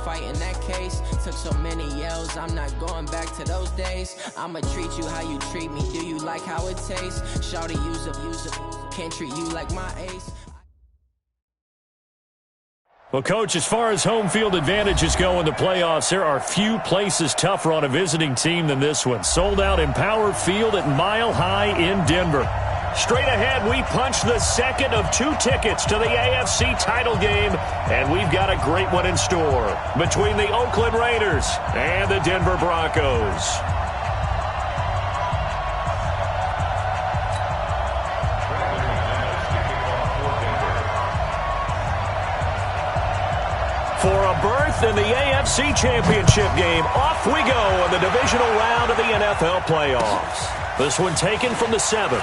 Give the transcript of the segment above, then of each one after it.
fight in that case. Took so many yells, I'm not going back to those days. I'ma treat you how you treat me, do you like how it tastes? Shawty, use up, can't treat you like my ace. Well, Coach, as far as home field advantages go in the playoffs, there are few places tougher on a visiting team than this one. Sold out Empower Field at Mile High in Denver. Straight ahead, we punch the second of 2 tickets to the AFC title game, and we've got a great one in store between the Oakland Raiders and the Denver Broncos. For a berth in the AFC Championship game, off we go in the divisional round of the NFL playoffs. This one taken from the 7.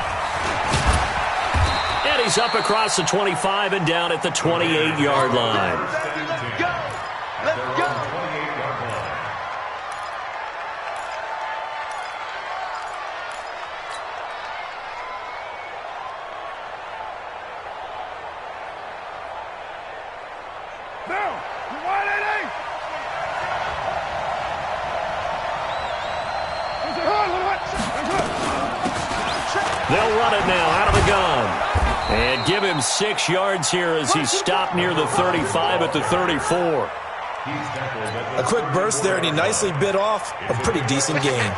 And he's up across the 25 and down at the 28-yard line. Let's go! Let's go! They'll run it now out of the gun. And give him 6 yards here as he stopped near the 35 at the 34. A quick burst there, and he nicely bit off a pretty decent gain.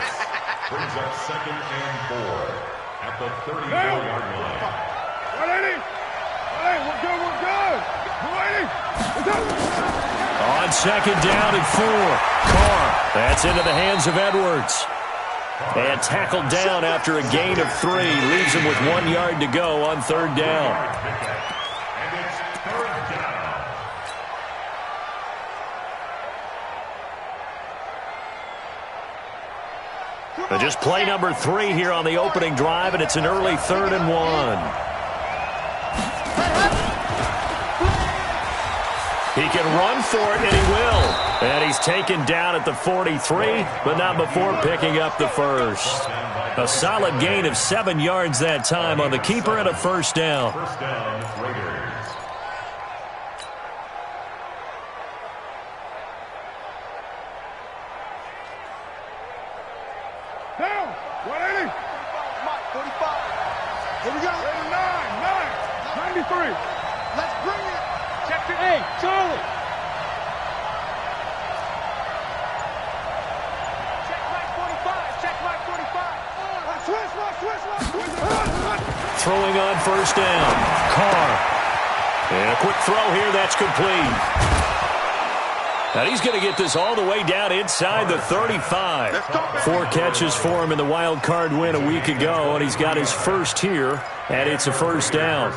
Brings up 2nd and 4 at the 34-yard line. We're good. On 2nd down and 4. Carr. That's into the hands of Edwards. And tackled down after a gain of 3. Leaves him with 1 yard to go on 3rd down. And it's 3rd down. But just play number 3 here on the opening drive, and it's an early 3rd and 1. He can run for it, and he will. And he's taken down at the 43, but not before picking up the first. A solid gain of 7 yards that time on the keeper and a 1st down. First down, Raiders. Down! 180! 45. Here we go. 93. Let's bring it. Check the A. Charlie. Check right 45. Check right 45. Switch. Throwing on 1st down. Carr. And a quick throw here. That's complete. And he's going to get this all the way down inside the 35. 4 catches for him in the wild card win a week ago, and he's got his first here, and it's a 1st down.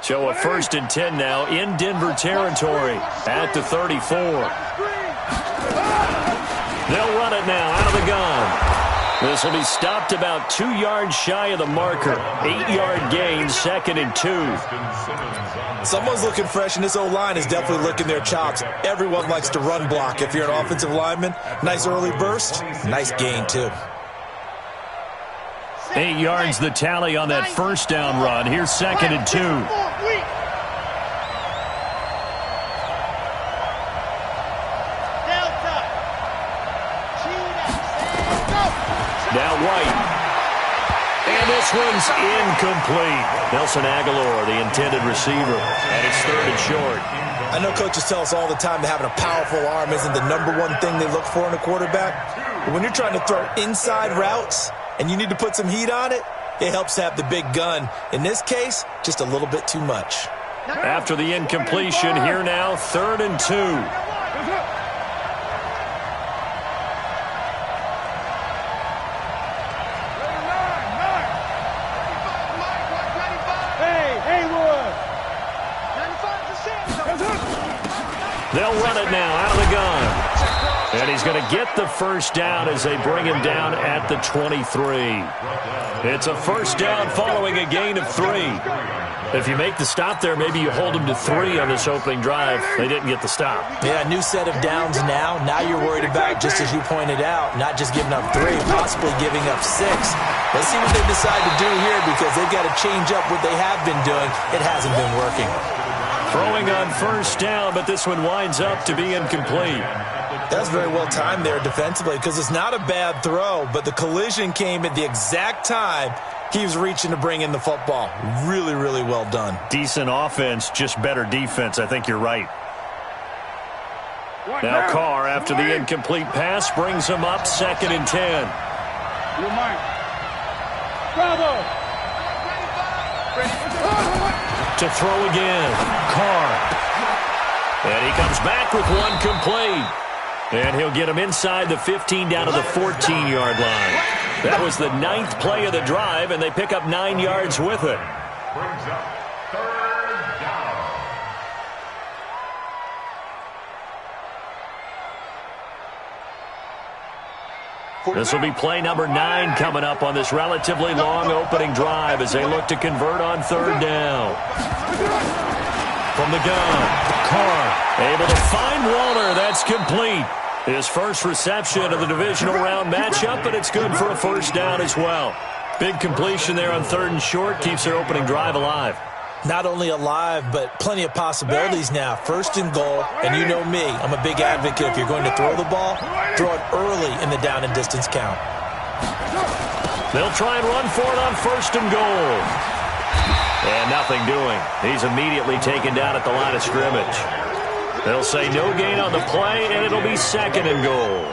So a 1st and 10 now in Denver territory at the 34. They'll run it now out of the gun. This will be stopped about 2 yards shy of the marker. 8-yard gain, 2nd and 2. Someone's looking fresh, and this O-line is definitely licking their chops. Everyone likes to run block. If you're an offensive lineman, nice early burst, nice gain too. 8 yards the tally on that 1st down run. Here's 2nd and 2. Now White. And this one's incomplete. Nelson Aguilar, the intended receiver, and it's 3rd and short. I know coaches tell us all the time that having a powerful arm isn't the #1 thing they look for in a quarterback. But when you're trying to throw inside routes and you need to put some heat on it, it helps to have the big gun. In this case, just a little bit too much. After the incompletion, here now, 3rd and 2. They'll run it now out of the gun. And he's going to get the 1st down as they bring him down at the 23. It's a 1st down following a gain of 3. If you make the stop there, maybe you hold them to 3 on this opening drive. They didn't get the stop. Yeah, new set of downs now. Now you're worried about, just as you pointed out, not just giving up 3, possibly giving up 6. Let's see what they decide to do here, because they've got to change up what they have been doing. It hasn't been working. Throwing on first down, but this one winds up to be incomplete. That's very well timed there defensively, because it's not a bad throw, but the collision came at the exact time he was reaching to bring in the football. Really, really well done. Decent offense, just better defense. I think you're right. Now Carr, after the incomplete pass, brings him up 2nd and 10. You're mine. Bravo! To throw again, Carr. And he comes back with one complete. And he'll get him inside the 15 down to the 14-yard line. That was the 9th play of the drive, and they pick up 9 yards with it. Brings up 3rd down. This will be play number 9 coming up on this relatively long opening drive as they look to convert on 3rd down. From the gun, Carr able to find Waller. That's complete. His first reception of the divisional round matchup, but it's good for a first down as well. Big completion there on 3rd and short, keeps their opening drive alive. Not only alive, but plenty of possibilities now. 1st and goal, and you know me, I'm a big advocate. If you're going to throw the ball, throw it early in the down and distance count. They'll try and run for it on 1st and goal. And nothing doing. He's immediately taken down at the line of scrimmage. They'll say no gain on the play, and it'll be 2nd and goal.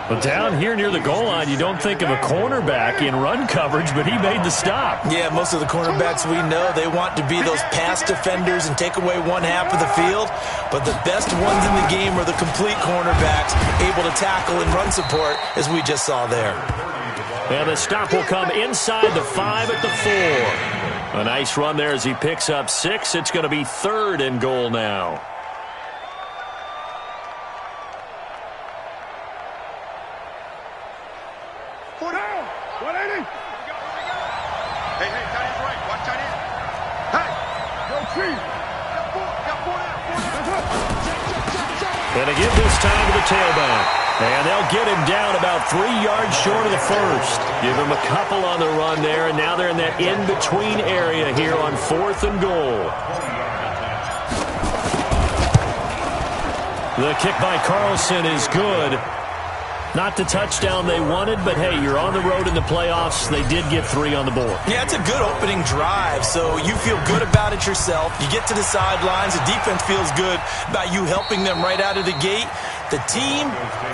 But down here near the goal line, you don't think of a cornerback in run coverage, but he made the stop. Yeah, most of the cornerbacks we know, they want to be those pass defenders and take away one half of the field. But the best ones in the game are the complete cornerbacks, able to tackle and run support, as we just saw there. And the stop will come inside the 5 at the 4. A nice run there as he picks up 6. It's going to be 3rd and goal now. And a give this time to the tailback. And they'll get him down about 3 yards short of the first. Give him a couple on the run there, and now they're in that in-between area here on 4th and goal. The kick by Carlson is good. Not the touchdown they wanted, but hey, you're on the road in the playoffs. They did get 3 on the board. Yeah, it's a good opening drive, so you feel good about it yourself. You get to the sidelines. The defense feels good about you helping them right out of the gate. The team,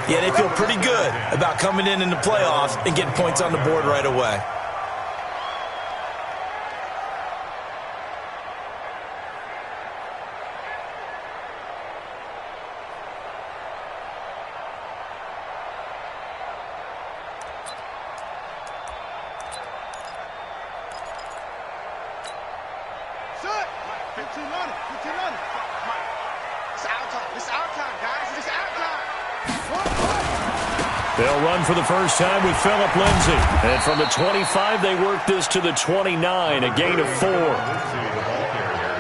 yeah, they feel pretty good about coming in the playoffs and getting points on the board right away. They'll run for the first time with Phillip Lindsay. And from the 25, they work this to the 29, a gain of 4.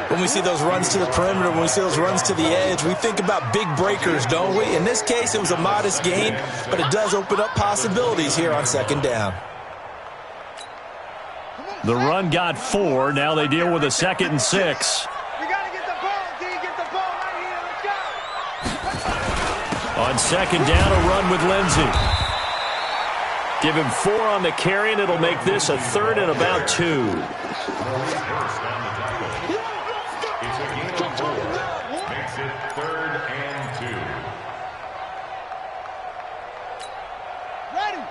When we see those runs to the perimeter, when we see those runs to the edge, we think about big breakers, don't we? In this case, it was a modest gain, but it does open up possibilities here on 2nd down. The run got 4. Now they deal with a 2nd and 6. We got to get the ball, D. Get the ball right here. Let's go. On 2nd down, a run with Lindsay. Give him 4 on the carry, and it'll make this a 3rd and about 2. It's a gain of 4. Makes it 3rd and 2. Ready.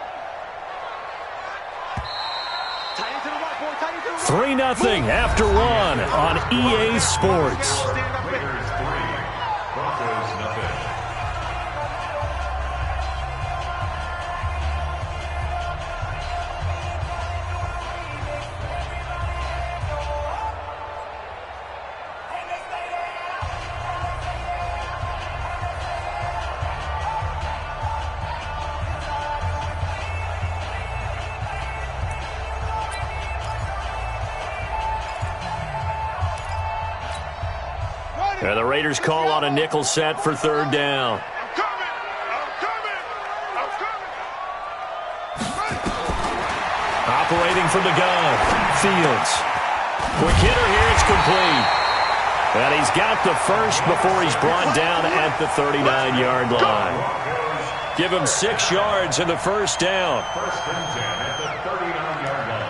3-0 after 1 on EA Sports. Raiders 3, Broncos nothing. And the Raiders call on a nickel set for third down. Operating from the gun, Fields. Quick hitter here, it's complete. And he's got the first before he's brought down at the 39-yard line. Give him 6 yards in the first down. First and 10 at the 39-yard line.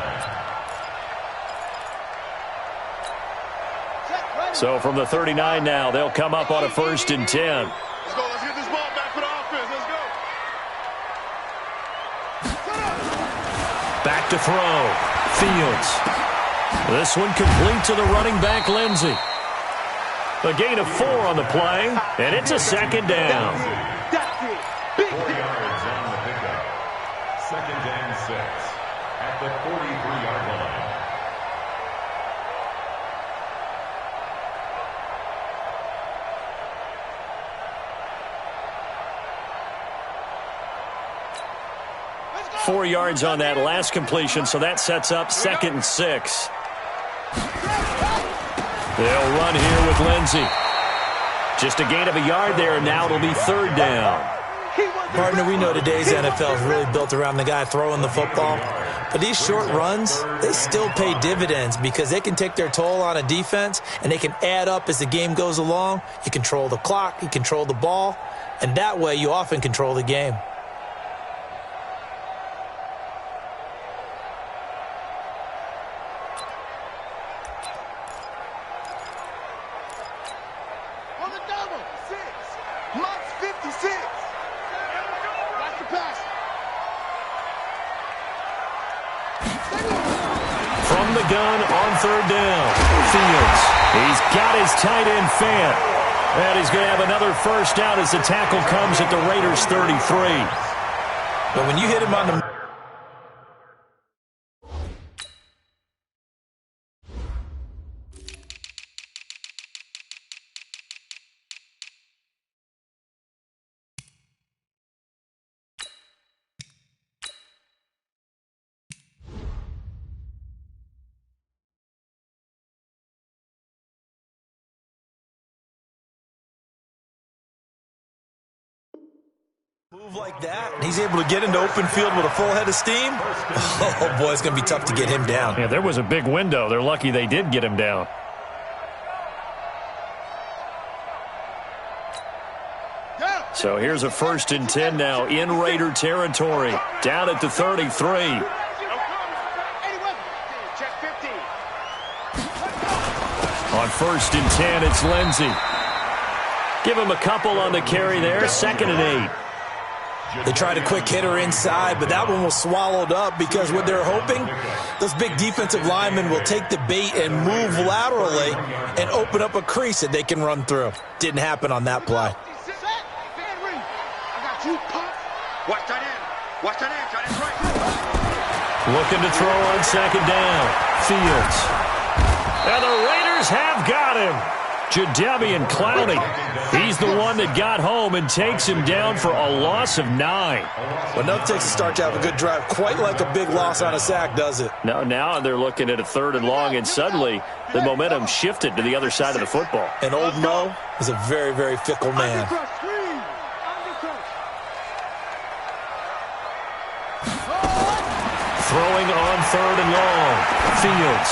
So from the 39 now, they'll come up on a first and 10. Let's go. Let's get this ball back for the offense. Let's go. Back to throw. Fields. This one complete to the running back, Lindsey. A gain of 4 on the play, and it's a second down. 4 yards on the pickup. Second and 6 at the 43-yard line. Let's go. 4 yards on that last completion, so that sets up 2nd and 6. They'll run here with Lindsey. Just a gain of a yard there, and now it'll be third down. Partner, we know today's NFL is really built around the guy throwing the football. But these short runs, they still pay dividends because they can take their toll on a defense, and they can add up as the game goes along. You control the clock, you control the ball, and that way you often control the game. On the double. 6. Mott's 56. Watch the pass. From the gun on third down, Fields. He's got his tight end Fant. And he's going to have another first down as the tackle comes at the Raiders' 33. But when you hit him on the... move like that, and he's able to get into open field with a full head of steam. Oh, boy, it's going to be tough to get him down. Yeah, there was a big window. They're lucky they did get him down. So here's a first and 10 now in Raider territory. Down at the 33. Check 15. On first and 10, it's Lindsey. Give him a couple on the carry there. 2nd and 8. They tried a quick hitter inside, but that one was swallowed up because what they're hoping, those big defensive linemen will take the bait and move laterally and open up a crease that they can run through. Didn't happen on that play. Watch that in. Watch that in. Got it right. Looking to throw on 2nd down. Fields. And the Raiders have got him. Jadeveon Clowney. He's the one that got home and takes him down for a loss of 9. Well, nothing takes a start to have a good drive, quite like a big loss on a sack, does it? Now they're looking at a 3rd and long, and suddenly the momentum shifted to the other side of the football. And old Mo is a very, very fickle man. Throwing on 3rd and long. Fields.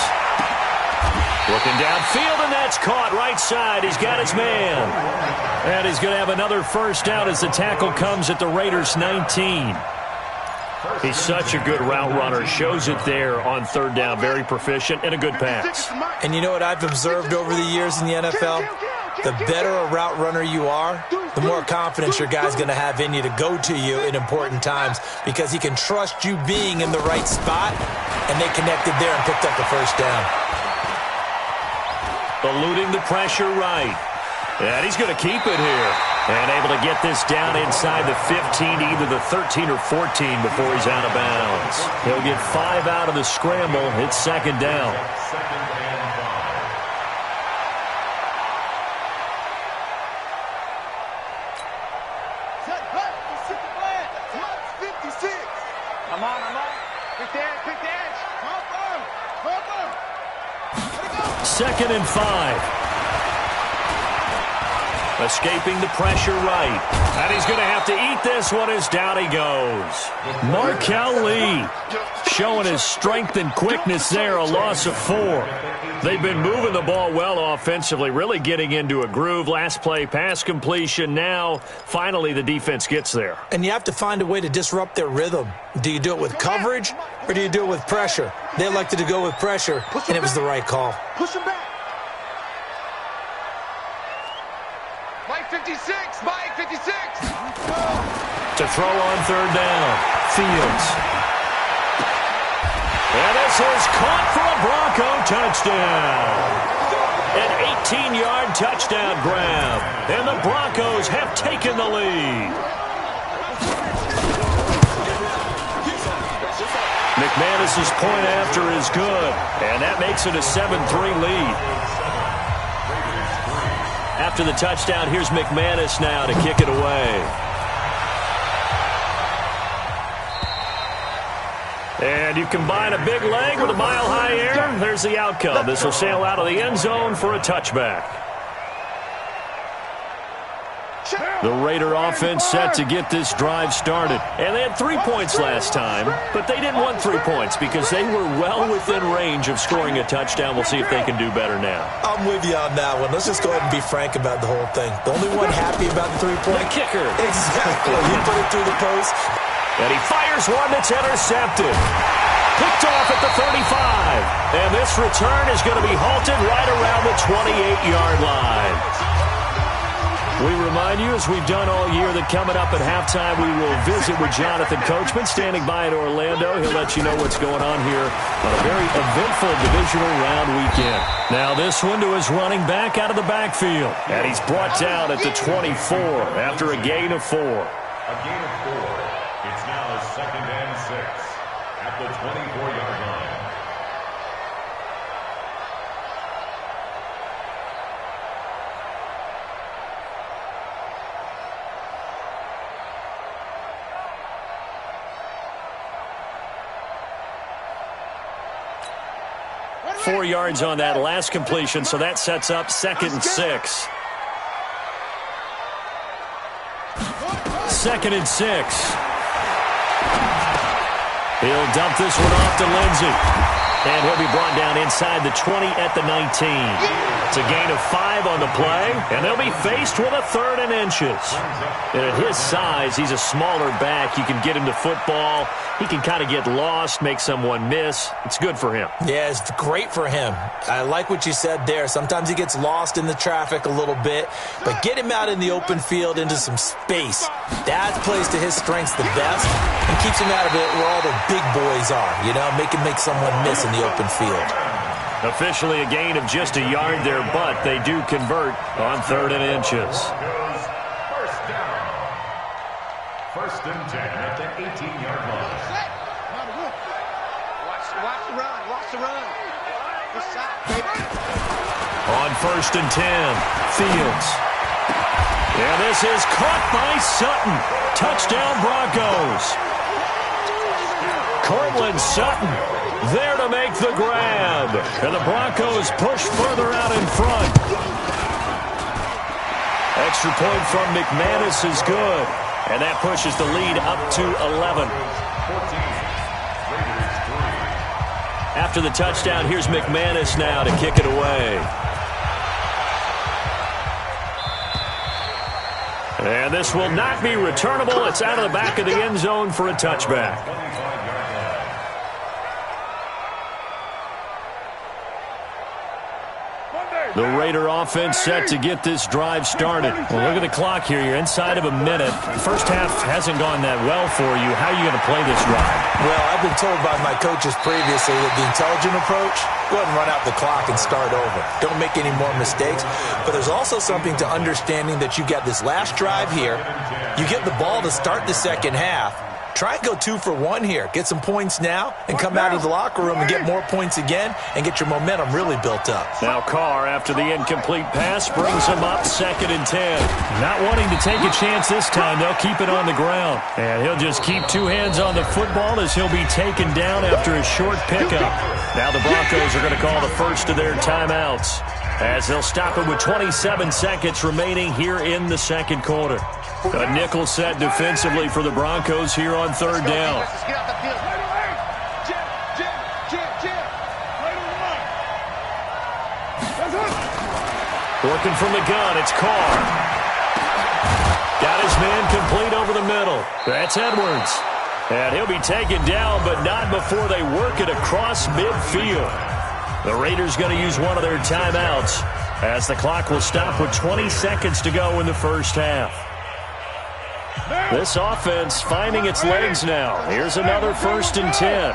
Looking downfield, and that's caught right side. He's got his man. And he's going to have another first down as the tackle comes at the Raiders' 19. He's such a good route runner. Shows it there on 3rd down. Very proficient and a good pass. And you know what I've observed over the years in the NFL? The better a route runner you are, the more confidence your guy's going to have in you to go to you in important times because he can trust you being in the right spot, and they connected there and picked up the first down. Eluding the pressure right. And he's going to keep it here. And able to get this down inside the 15, either the 13 or 14 before he's out of bounds. He'll get 5 out of the scramble. It's 2nd down. I'm on. Pick the edge. 2nd and 5. Escaping the pressure right. And he's going to have to eat this one as down he goes. Markel Lee showing his strength and quickness there, a loss of 4. They've been moving the ball well offensively, really getting into a groove. Last play, pass completion. Now, finally, the defense gets there. And you have to find a way to disrupt their rhythm. Do you do it with coverage or do you do it with pressure? They elected to go with pressure, and it was the right call. Push him back. Mike 56, Mike 56. To throw on third down, Fields. And this is caught for a Bronco touchdown. An 18-yard touchdown grab. And the Broncos have taken the lead. McManus's point after is good. And that makes it a 7-3 lead. After the touchdown, here's McManus now to kick it away. And you combine a big leg with a mile-high air, there's the outcome. This will sail out of the end zone for a touchback. The Raider offense set to get this drive started. And they had 3 points last time, but they didn't want 3 points because they were well within range of scoring a touchdown. We'll see if they can do better now. I'm with you on that one. Let's just go ahead and be frank about the whole thing. The only one happy about the 3-point. The kicker. Exactly. He put it through the post. And he fires one that's intercepted. Picked off at the 35. And this return is going to be halted right around the 28-yard line. We remind you, as we've done all year, that coming up at halftime, we will visit with Jonathan Coachman, standing by in Orlando. He'll let you know what's going on here on a very eventful divisional round weekend. Now this one to his running back out of the backfield. And he's brought down at the 24 after a gain of 4. A gain of 4. It's now 2nd and 6 at the 24-yard line. Four yards on that last completion, so that sets up 2nd and 6. 2nd and 6. He'll dump this one off to Lindsey. And he'll be brought down inside the 20 at the 19. It's a gain of 5 on the play, and they'll be faced with a 3rd and inches. And at his size, he's a smaller back. You can get him to football. He can kind of get lost, make someone miss. It's good for him. Yeah, it's great for him. I like what you said there. Sometimes he gets lost in the traffic a little bit, but get him out in the open field into some space. That plays to his strengths the best and keeps him out of it where all the big boys are, you know, make someone miss in the open field. Officially a gain of just a yard there, but they do convert on 3rd and inches. First down. 1st and 10 at the 18-yard line. Watch the run. Watch the run. This side, baby. On 1st and 10, Fields. And this is caught by Sutton. Touchdown Broncos. Cortland Sutton there to make the grab. And the Broncos push further out in front. Extra point from McManus is good. And that pushes the lead up to 11. 14. Raiders 3. After the touchdown, here's McManus now to kick it away. And this will not be returnable. It's out of the back of the end zone for a touchback. The Raider offense set to get this drive started. Well, look at the clock here. You're inside of a minute. First half hasn't gone that well for you. How are you going to play this drive? Well, I've been told by my coaches previously that the intelligent approach, go ahead and run out the clock and start over. Don't make any more mistakes. But there's also something to understanding that you got this last drive here. You get the ball to start the second half. Try and go 2 for 1 here. Get some points now and come out of the locker room and get more points again and get your momentum really built up. Now Carr, after the incomplete pass, brings him up 2nd and 10. Not wanting to take a chance this time, they'll keep it on the ground. And he'll just keep 2 hands on the football as he'll be taken down after a short pickup. Now the Broncos are going to call the first of their timeouts. as they'll stop it with 27 seconds remaining here in the second quarter. A nickel set defensively for the Broncos here on third down. Let's get out the field. Working from the gun, it's Carr. Got his man complete over the middle. That's Edwards. And he'll be taken down, but not before they work it across midfield. The Raiders going to use one of their timeouts as the clock will stop with 20 seconds to go in the first half. This offense finding its legs now. Here's another 1st and 10.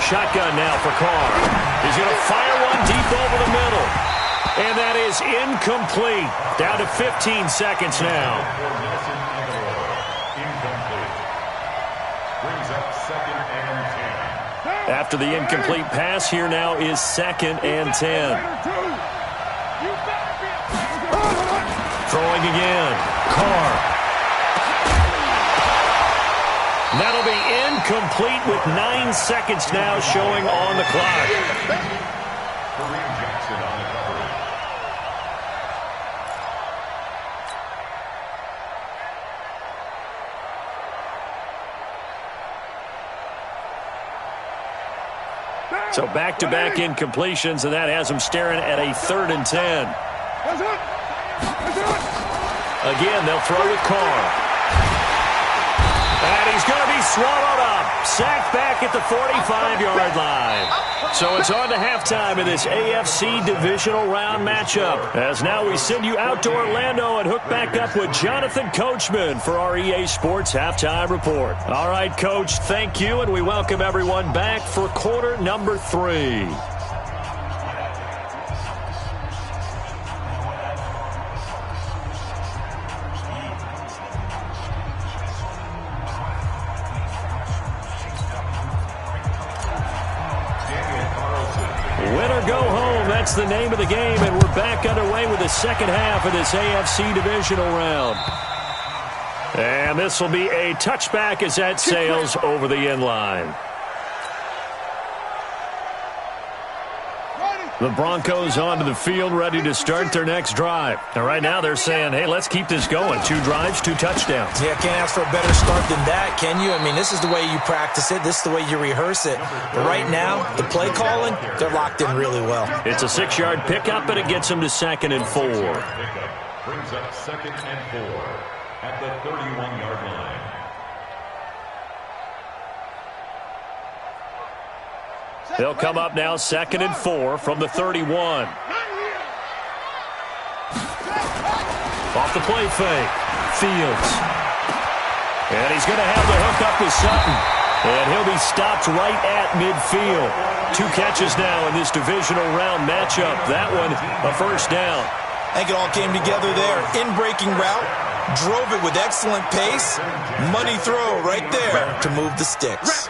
Shotgun now for Carr. He's going to fire one deep over the middle. And that is incomplete. Down to 15 seconds now. Brings up 2nd and 10. After the incomplete pass, here now is 2nd and 10. Throwing again. Carr. That'll be incomplete with 9 seconds now showing on the clock. Kareem Jackson on the coverage. So back-to-back incompletions, and that has them staring at a 3rd and 10. Again, they'll throw with Carr. And he's going to be swallowed up. Sacked back at the 45-yard line. So it's on to halftime in this AFC divisional round matchup. As now we send you out to Orlando and hook back up with Jonathan Coachman for our EA Sports Halftime Report. All right, Coach, thank you, and we welcome everyone back for quarter number 3. Go home. That's the name of the game, and we're back underway with the second half of this AFC divisional round. And this will be a touchback as that sails over the end line. The Broncos onto the field, ready to start their next drive. And right now they're saying, hey, let's keep this going. 2 drives, 2 touchdowns. Yeah, can't ask for a better start than that, can you? I mean, this is the way you practice it. This is the way you rehearse it. But right now, the play calling, they're locked in really well. It's a 6-yard pickup, and it gets them to 2nd and 4. Brings up 2nd and 4 at the 31-yard line. They'll come up now 2nd and 4 from the 31. Off the play fake. Fields. And he's going to have the hook up with Sutton. And he'll be stopped right at midfield. 2 catches now in this divisional round matchup. That one, a 1st down. I think it all came together there. In-breaking route. Drove it with excellent pace. Money throw right there to move the sticks.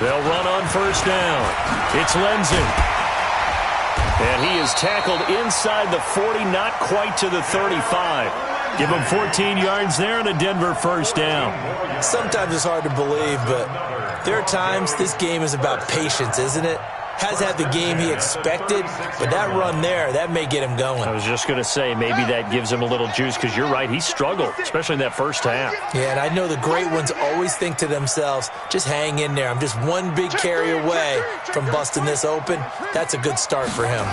They'll run on 1st down. It's Lindsey. And he is tackled inside the 40, not quite to the 35. Give him 14 yards there and a Denver 1st down. Sometimes it's hard to believe, but there are times this game is about patience, isn't it? Has had the game he expected, but that run there, that may get him going. I was just going to say, maybe that gives him a little juice, because you're right, he struggled, especially in that 1st half. Yeah, and I know the great ones always think to themselves, just hang in there. I'm just one big carry away from busting this open. That's a good start for him.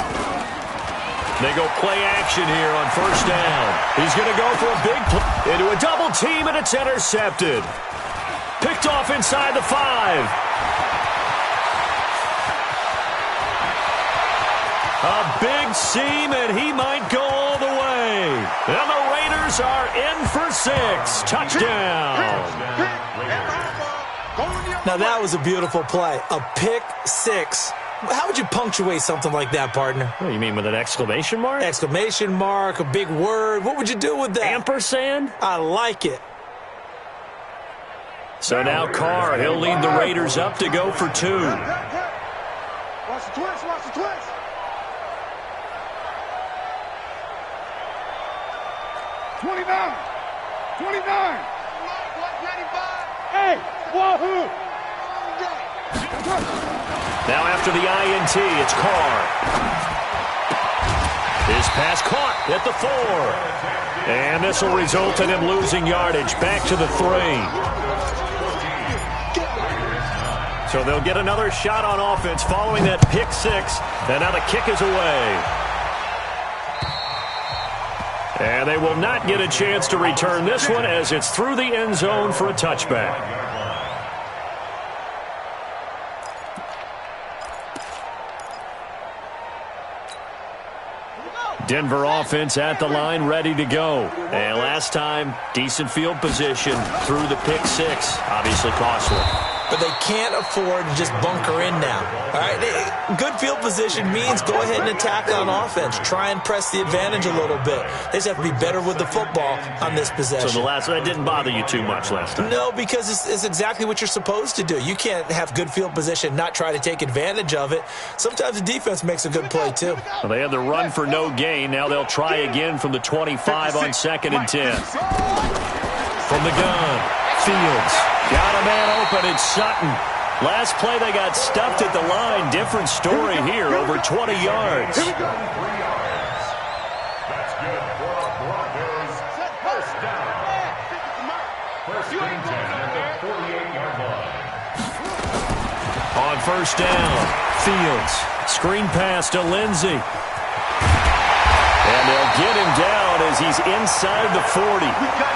They go play action here on 1st down. He's going to go for a big play into a double team, and it's intercepted. Picked off inside the 5. A big seam, and he might go all the way. And the Raiders are in for 6. Touchdown. Now, that was a beautiful play. A pick 6. How would you punctuate something like that, partner? What do you mean, with an exclamation mark? Exclamation mark, a big word. What would you do with that? Ampersand? I like it. So now Carr, he'll lead the Raiders up to go for 2. Watch the twist, watch the twist. 29. 29. Hey, wahoo. Now after the INT, it's Carr. His pass caught at the 4. And this will result in him losing yardage. Back to the 3. So they'll get another shot on offense following that pick 6. And now the kick is away. And they will not get a chance to return this one as it's through the end zone for a touchback. Denver offense at the line, ready to go. And last time, decent field position through the pick 6. Obviously costly. But they can't afford to just bunker in now. All right, good field position means go ahead and attack on offense. Try and press the advantage a little bit. They just have to be better with the football on this possession. So that didn't bother you too much last time? No, because it's exactly what you're supposed to do. You can't have good field position, not try to take advantage of it. Sometimes the defense makes a good play, too. Well, they had the run for no gain. Now they'll try again from the 25 on 2nd and 10. From the gun, Fields. Got a man open, it's Sutton. Last play they got stuffed at the line. Different story here, over 20 yards. Here we go. 3 yards. That's good for our Broncos. First down. First and 10 at the 48-yard line. On first down, Fields. Screen pass to Lindsey. And they'll get him down as he's inside the 40.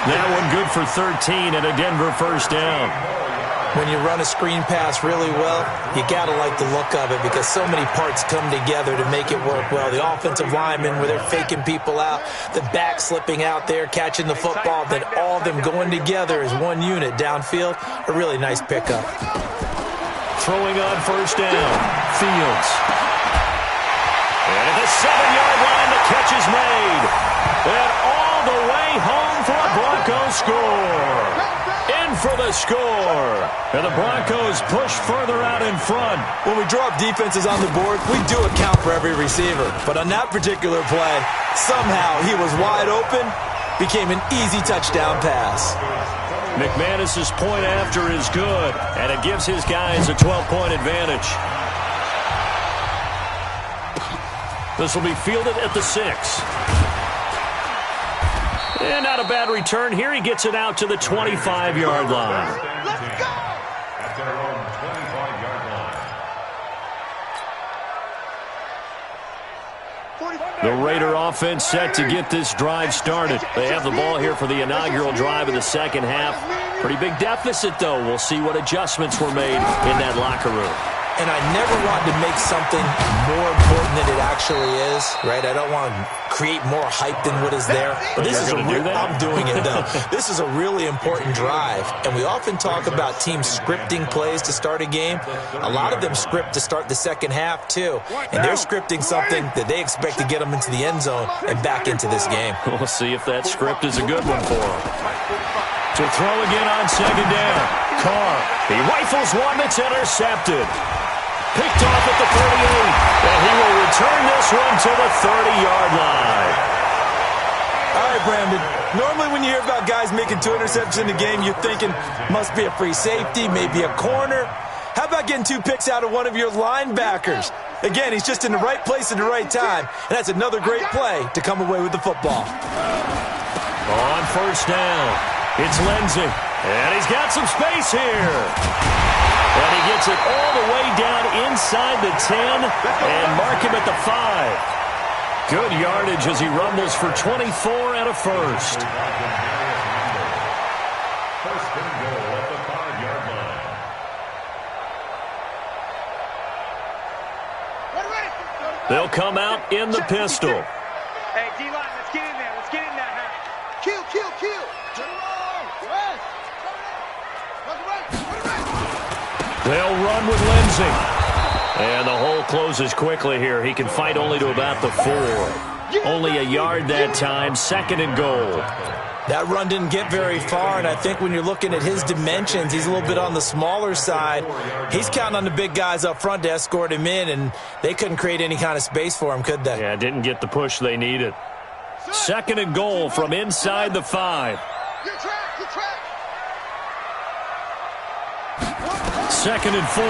That one good for 13 and a Denver first down. When you run a screen pass really well, you got to like the look of it because so many parts come together to make it work well. The offensive linemen, where they're faking people out, the back slipping out there, catching the football, then all of them going together as one unit downfield. A really nice pickup. Throwing on first down, Fields. And at the 7-yard line, the catch is made. And all the way home for a Broncos score. In for the score. And the Broncos push further out in front. When we draw up defenses on the board, we do account for every receiver. But on that particular play, somehow he was wide open, became an easy touchdown pass. McManus's point after is good, and it gives his guys a 12-point advantage. This will be fielded at the 6. And not a bad return here. He gets it out to the 25-yard line. Let's go! At their own 25-yard line. The Raider offense set to get this drive started. They have the ball here for the inaugural drive of the second half. Pretty big deficit, though. We'll see what adjustments were made in that locker room. And I never want to make something more important than it actually is, right? I don't want to create more hype than what is there. But this is I'm doing it, though. This is a really important drive. And we often talk about teams scripting plays to start a game. A lot of them script to start the second half, too. And they're scripting something that they expect to get them into the end zone and back into this game. We'll see if that script is a good one for them. To throw again on second down. Carr. He rifles one that's intercepted. Picked off at the 38, and he will return this one to the 30-yard line. All right, Brandon. Normally when you hear about guys making 2 interceptions in the game, you're thinking must be a free safety, maybe a corner. How about getting 2 picks out of one of your linebackers? Again, he's just in the right place at the right time, and that's another great play to come away with the football. On first down, it's Lindsey, and he's got some space here. And he gets it all the way down inside the 10 and mark him at the 5. Good yardage as he rumbles for 24 and a first. First and goal at the 5-yard line. They'll come out in the pistol. Hey, D-line, let's get in there. Let's get in there. Kill. They'll run with Lindsey. And the hole closes quickly here. He can fight only to about the 4. Only a yard that time, 2nd and goal. That run didn't get very far, and I think when you're looking at his dimensions, he's a little bit on the smaller side. He's counting on the big guys up front to escort him in, and they couldn't create any kind of space for him, could they? Yeah, didn't get the push they needed. 2nd and goal from inside the 5. 2nd and 4.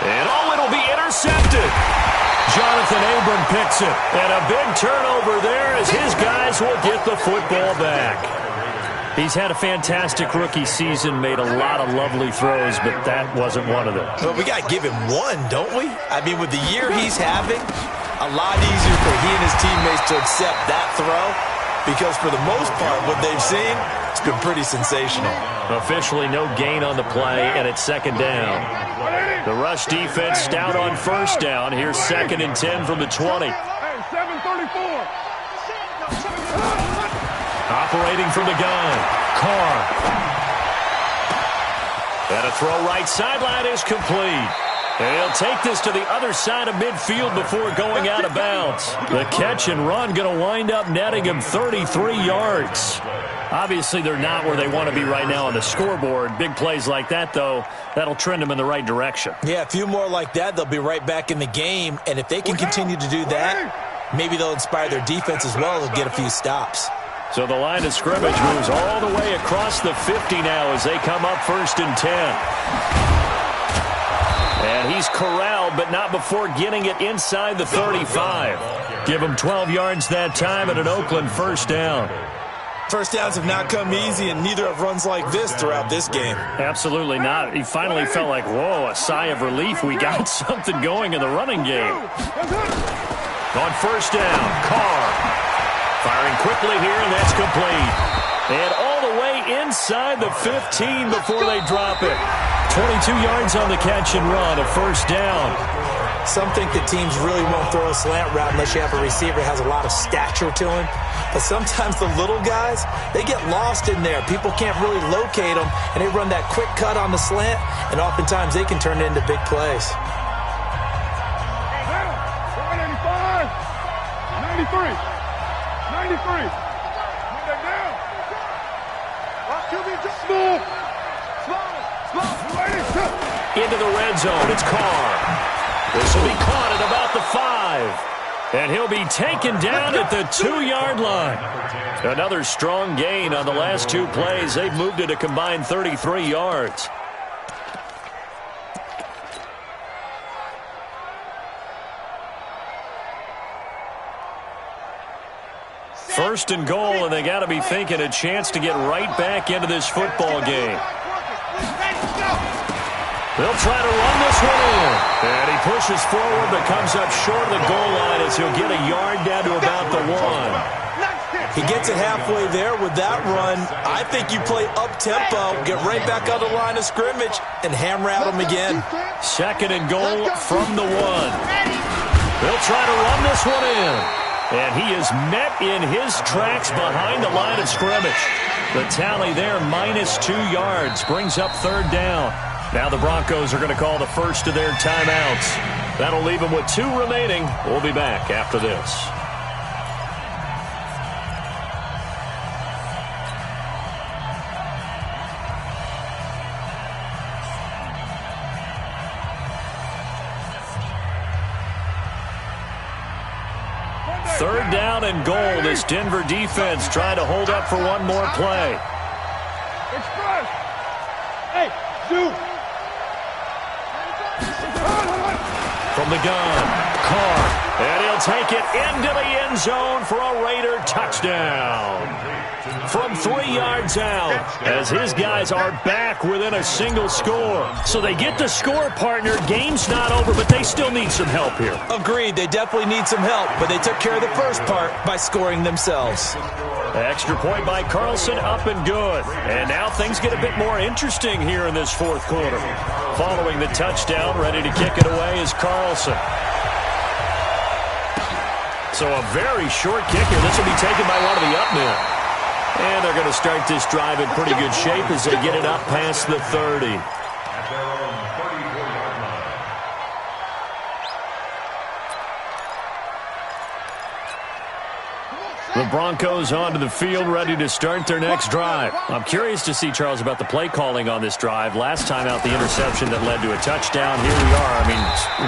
And it'll be intercepted. Jonathan Abram picks it. And a big turnover there as his guys will get the football back. He's had a fantastic rookie season, made a lot of lovely throws, but that wasn't one of them. Well, we got to give him one, don't we? I mean, with the year he's having, a lot easier for he and his teammates to accept that throw because for the most part, what they've seen, it's been pretty sensational. Officially no gain on the play, and it's 2nd down. The rush defense stout on 1st down. Here's 2nd and 10 from the 20. Hey, 734. Operating from the gun, Carr. And a throw right sideline is complete. And he'll take this to the other side of midfield before going out of bounds. The catch and run going to wind up netting him 33 yards. Obviously, they're not where they want to be right now on the scoreboard. Big plays like that, though, that'll trend them in the right direction. Yeah, a few more like that, they'll be right back in the game. And if they can continue to do that, maybe they'll inspire their defense as well and get a few stops. So the line of scrimmage moves all the way across the 50 now as they come up 1st and 10. And he's corralled, but not before getting it inside the 35. Give him 12 yards that time and an Oakland 1st down. First downs have not come easy, and neither have runs like this throughout this game. Absolutely not. He finally felt like, whoa, a sigh of relief. We got something going in the running game. On 1st down, Carr. Firing quickly here, and that's complete. And all the way inside the 15 before they drop it. 22 yards on the catch and run, a 1st down. Some think that teams really won't throw a slant route unless you have a receiver that has a lot of stature to him. But sometimes the little guys, they get lost in there. People can't really locate them, and they run that quick cut on the slant, and oftentimes they can turn it into big plays. 93. 93. Into the red zone, it's Carr. This will be caught at about the 5. And he'll be taken down at the 2-yard line. Another strong gain on the last 2 plays. They've moved it a combined 33 yards. First and goal, and they got to be thinking a chance to get right back into this football game. They'll try to run this one in. And he pushes forward, but comes up short of the goal line as he'll get a yard down to about the 1. He gets it halfway there with that run. I think you play up-tempo, get right back on the line of scrimmage, and hammer at him again. 2nd and goal from the 1. They'll try to run this one in. And he is met in his tracks behind the line of scrimmage. The tally there, -2 yards, brings up 3rd down. Now the Broncos are going to call the first of their timeouts. That'll leave them with 2 remaining. We'll be back after this. Third down and goal. This Denver defense trying to hold up for one more play. Express. Hey, do. From the gun, Carr, and he'll take it into the end zone for a Raider touchdown. From 3 yards out, as his guys are back within a single score. So they get the score, partner. Game's not over, but they still need some help here. Agreed, they definitely need some help, but they took care of the first part by scoring themselves. Extra point by Carlson, up and good. And now things get a bit more interesting here in this 4th quarter. Following the touchdown, ready to kick it away is Carlson. So a very short kicker. This will be taken by one of the up men. And they're going to start this drive in pretty good shape as they get it up past the 30. The Broncos onto the field, ready to start their next drive. I'm curious to see, Charles, about the play calling on this drive. Last time out, the interception that led to a touchdown. Here we are. I mean,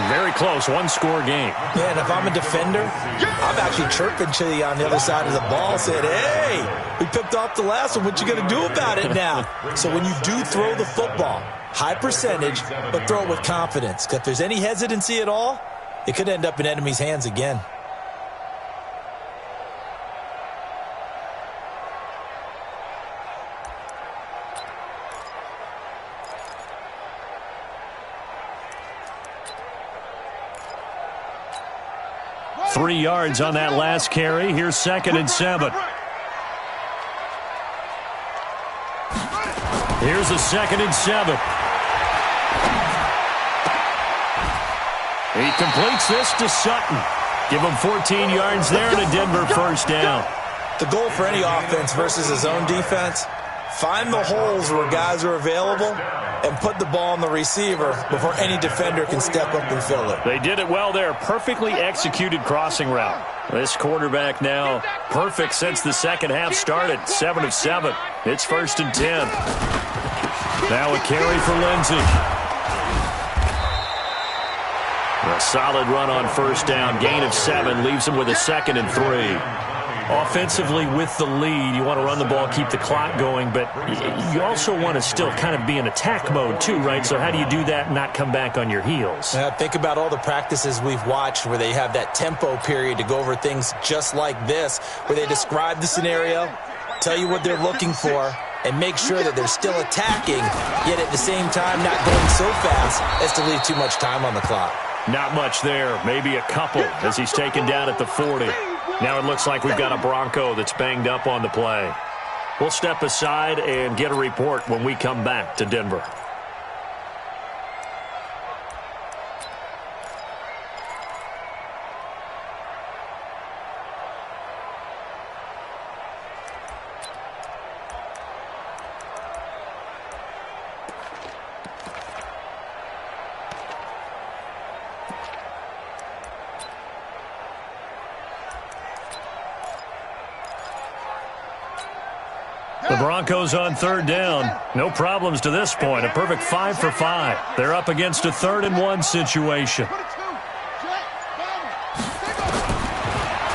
very close, one-score game. Yeah, and if I'm a defender, I'm actually chirping to you on the other side of the ball, saying, hey, we picked off the last one. What you going to do about it now? So when you do throw the football, high percentage, but throw it with confidence. Because if there's any hesitancy at all, it could end up in enemy's hands again. Three yards on that last carry. Here's 2nd and 7. Here's a 2nd and 7. He completes this to Sutton. Give him 14 yards there and a Denver first down. The goal for any offense versus his own defense, find the holes where guys are available and put the ball on the receiver before any defender can step up and fill it. They did it well there. Perfectly executed crossing route. This quarterback now perfect since the second half started. 7 of 7. It's 1st and 10. Now a carry for Lindsey. A solid run on first down. Gain of 7 leaves him with a 2nd and 3. Offensively with the lead, you want to run the ball, keep the clock going, but you also want to still kind of be in attack mode too, right? So how do you do that and not come back on your heels? Think about all the practices we've watched where they have that tempo period to go over things just like this, where they describe the scenario, tell you what they're looking for, and make sure that they're still attacking, yet at the same time not going so fast as to leave too much time on the clock. Not much there, maybe a couple as he's taken down at the 40. Now it looks like we've got a Bronco that's banged up on the play. We'll step aside and get a report when we come back to Denver. The Broncos on 3rd down. No problems to this point. A perfect 5 for 5. They're up against a 3rd and 1 situation.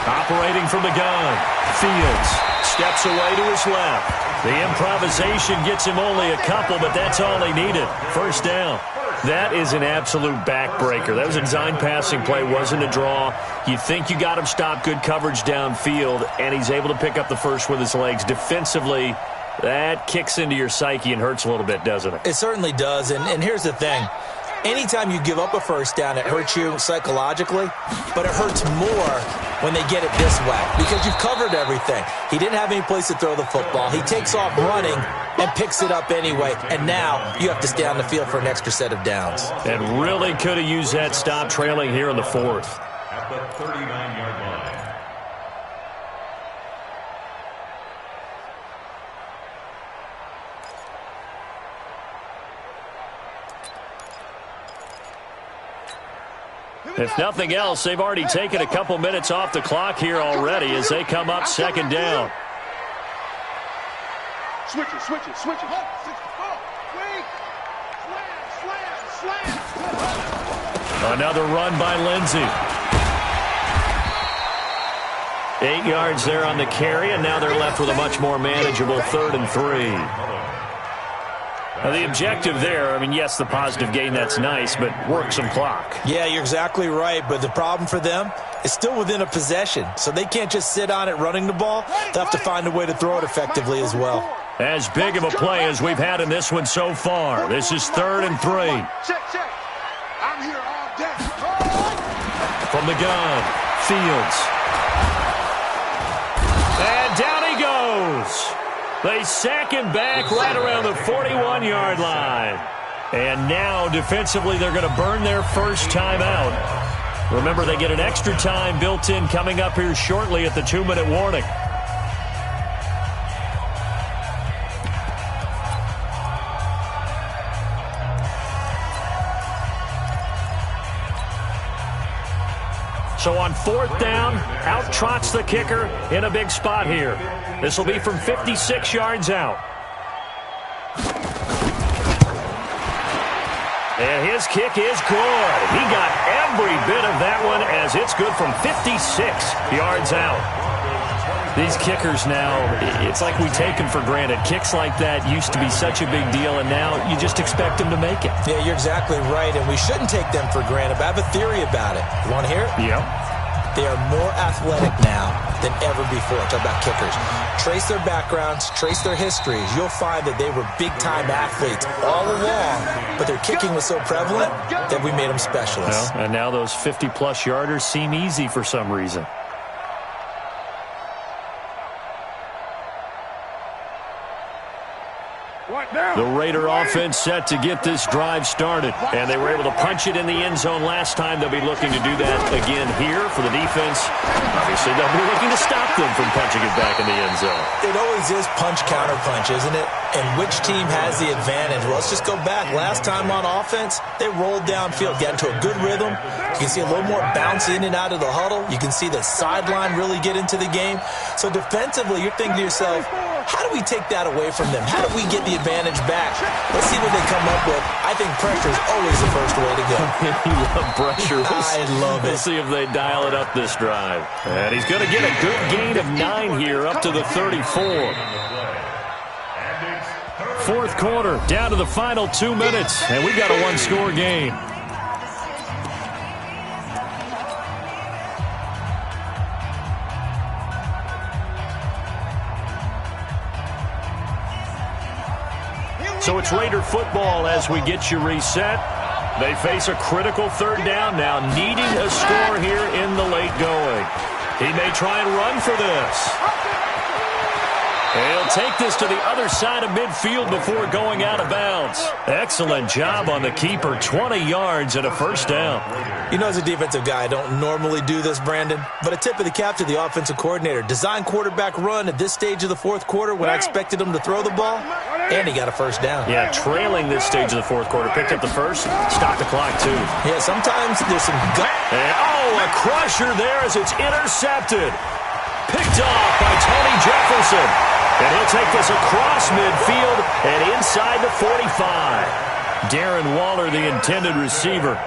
Operating from the gun. Fields steps away to his left. The improvisation gets him only a couple, but that's all he needed. First down. That is an absolute backbreaker. That was a design passing play, wasn't a draw. You think you got him stopped, good coverage downfield, and he's able to pick up the first with his legs. Defensively, that kicks into your psyche and hurts a little bit, doesn't it? It certainly does, and here's the thing. Anytime you give up a first down, it hurts you psychologically, but it hurts more when they get it this way because you've covered everything. He didn't have any place to throw the football. He takes off running and picks it up anyway, and now you have to stay on the field for an extra set of downs. And really could have used that stop trailing here in the 4th. At the 39-yard line. If nothing else, they've already taken a couple minutes off the clock here already as they come up 2nd down. Switch it. Another run by Lindsey. 8 yards there on the carry, and now they're left with a much more manageable 3rd and 3. Now, the objective there, I mean, yes, the positive gain, that's nice, but work some clock. Yeah, you're exactly right, but the problem for them is still within a possession, so they can't just sit on it running the ball. They'll have to find a way to throw it effectively as well. As big of a play as we've had in this one so far. This is 3rd and 3. Check. I'm here all day. From the gun, Fields. And down he goes. They sack him back right around the 41-yard line. And now, defensively, they're going to burn their first time out. Remember, they get an extra time built in coming up here shortly at the 2-minute warning. So on 4th down, out trots the kicker in a big spot here. This will be from 56 yards out. And his kick is good. He got every bit of that one as it's good from 56 yards out. These kickers now, it's like we take them for granted. Kicks like that used to be such a big deal, and now you just expect them to make it. Yeah, you're exactly right, and we shouldn't take them for granted, but I have a theory about it. You want to hear it? Yep. They are more athletic now than ever before. Talk about kickers. Trace their backgrounds, trace their histories. You'll find that they were big-time athletes all along, but their kicking was so prevalent that we made them specialists. Well, and now those 50-plus yarders seem easy for some reason. The Raider offense set to get this drive started, and they were able to punch it in the end zone last time. They'll be looking to do that again here for the defense. Obviously, they'll be looking to stop them from punching it back in the end zone. It always is punch-counter-punch, isn't it? And which team has the advantage? Well, let's just go back. Last time on offense, they rolled downfield, got into a good rhythm. You can see a little more bounce in and out of the huddle. You can see the sideline really get into the game. So defensively, you're thinking to yourself, how do we take that away from them? How do we get the advantage back? Let's see what they come up with. I think pressure is always the first way to go. You love pressure. I love it. We'll see if they dial it up this drive. And he's going to get a good gain of 9 here up to the 34. Fourth quarter, down to the final 2 minutes, and we got a one-score game. So it's Raider football as we get you reset. They face a critical 3rd down now, needing a score here in the late going. He may try and run for this. He'll take this to the other side of midfield before going out of bounds. Excellent job on the keeper, 20 yards and a first down. You know, as a defensive guy, I don't normally do this, Brandon, but a tip of the cap to the offensive coordinator. Design quarterback run at this stage of the fourth quarter when I expected him to throw the ball, and he got a first down. Yeah, trailing this stage of the fourth quarter. Picked up the first, stopped the clock, too. Yeah, sometimes there's some gut. And, a crusher there as it's intercepted. Picked off by Tony Jefferson. And he'll take this across midfield and inside the 45. Darren Waller, the intended receiver.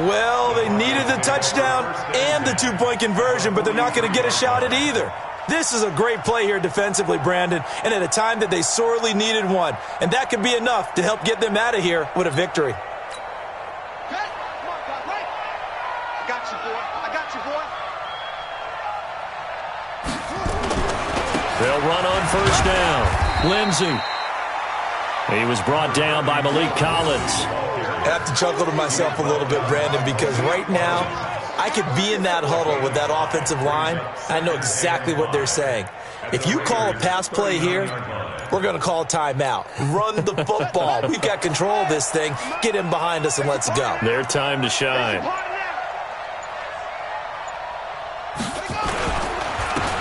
Well, they needed the touchdown and the two-point conversion, but they're not going to get a shot at either. This is a great play here defensively, Brandon, and at a time that they sorely needed one. And that could be enough to help get them out of here with a victory. I got you, boy. I got you, boy. They'll run on first down. Lindsey. He was brought down by Malik Collins. I have to chuckle to myself a little bit, Brandon, because right now I could be in that huddle with that offensive line. I know exactly what they're saying. If you call a pass play here, we're going to call timeout. Run the football. We've got control of this thing. Get him behind us and let's go. Their time to shine.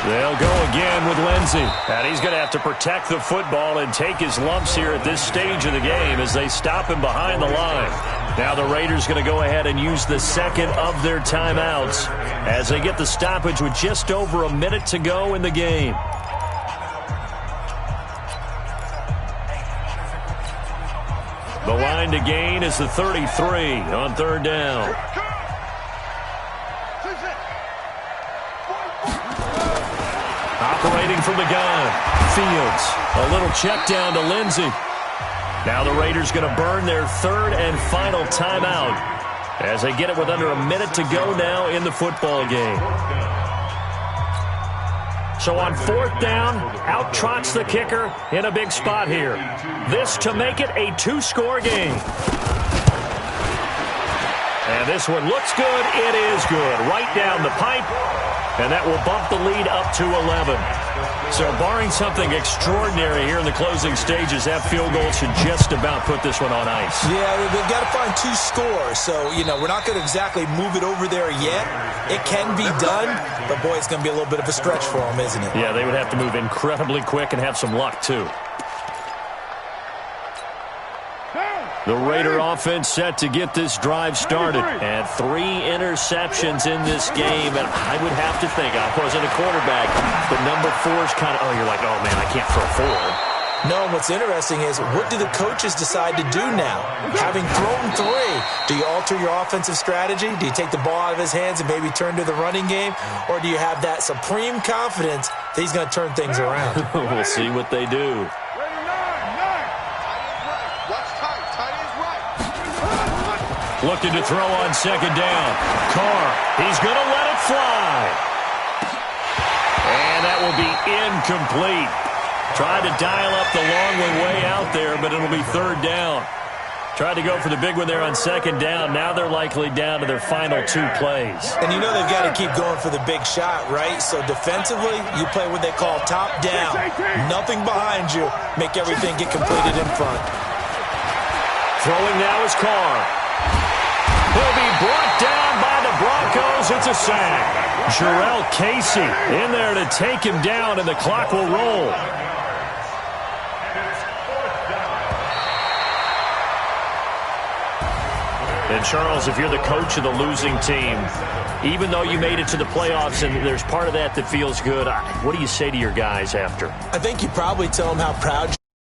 They'll go again with Lindsey. And he's going to have to protect the football and take his lumps here at this stage of the game as they stop him behind the line. Now the Raiders going to go ahead and use the second of their timeouts as they get the stoppage with just over a minute to go in the game. The line to gain is the 33 on third down. Operating from the gun, Fields. A little check down to Lindsey. Now the Raiders going to burn their third and final timeout as they get it with under a minute to go now in the football game. So on fourth down, out trots the kicker in a big spot here. This to make it a two-score game. And this one looks good. It is good. Right down the pipe. And that will bump the lead up to 11. So barring something extraordinary here in the closing stages, that field goal should just about put this one on ice. Yeah, they've got to find two scores. So, we're not going to exactly move it over there yet. It can be done, but boy, it's going to be a little bit of a stretch for them, isn't it? Yeah, they would have to move incredibly quick and have some luck, too. The Raider offense set to get this drive started. And 3 interceptions in this game. And I would have to think, I wasn't a quarterback, but number 4 is kind of, you're like, oh, man, I can't throw 4. No, what's interesting is, what do the coaches decide to do now? Having thrown 3, do you alter your offensive strategy? Do you take the ball out of his hands and maybe turn to the running game? Or do you have that supreme confidence that he's going to turn things around? We'll see what they do. Looking to throw on second down. Carr, he's going to let it fly. And that will be incomplete. Tried to dial up the long one way out there, but it'll be 3rd down. Tried to go for the big one there on second down. Now they're likely down to their final 2 plays. And you know they've got to keep going for the big shot, right? So defensively, you play what they call top down. Nothing behind you. Make everything get completed in front. Throwing now is Carr. He'll be brought down by the Broncos. It's a sack. Jarrell Casey in there to take him down, and the clock will roll. And, Charles, if you're the coach of the losing team, even though you made it to the playoffs and there's part of that that feels good, what do you say to your guys after? I think you probably tell them how proud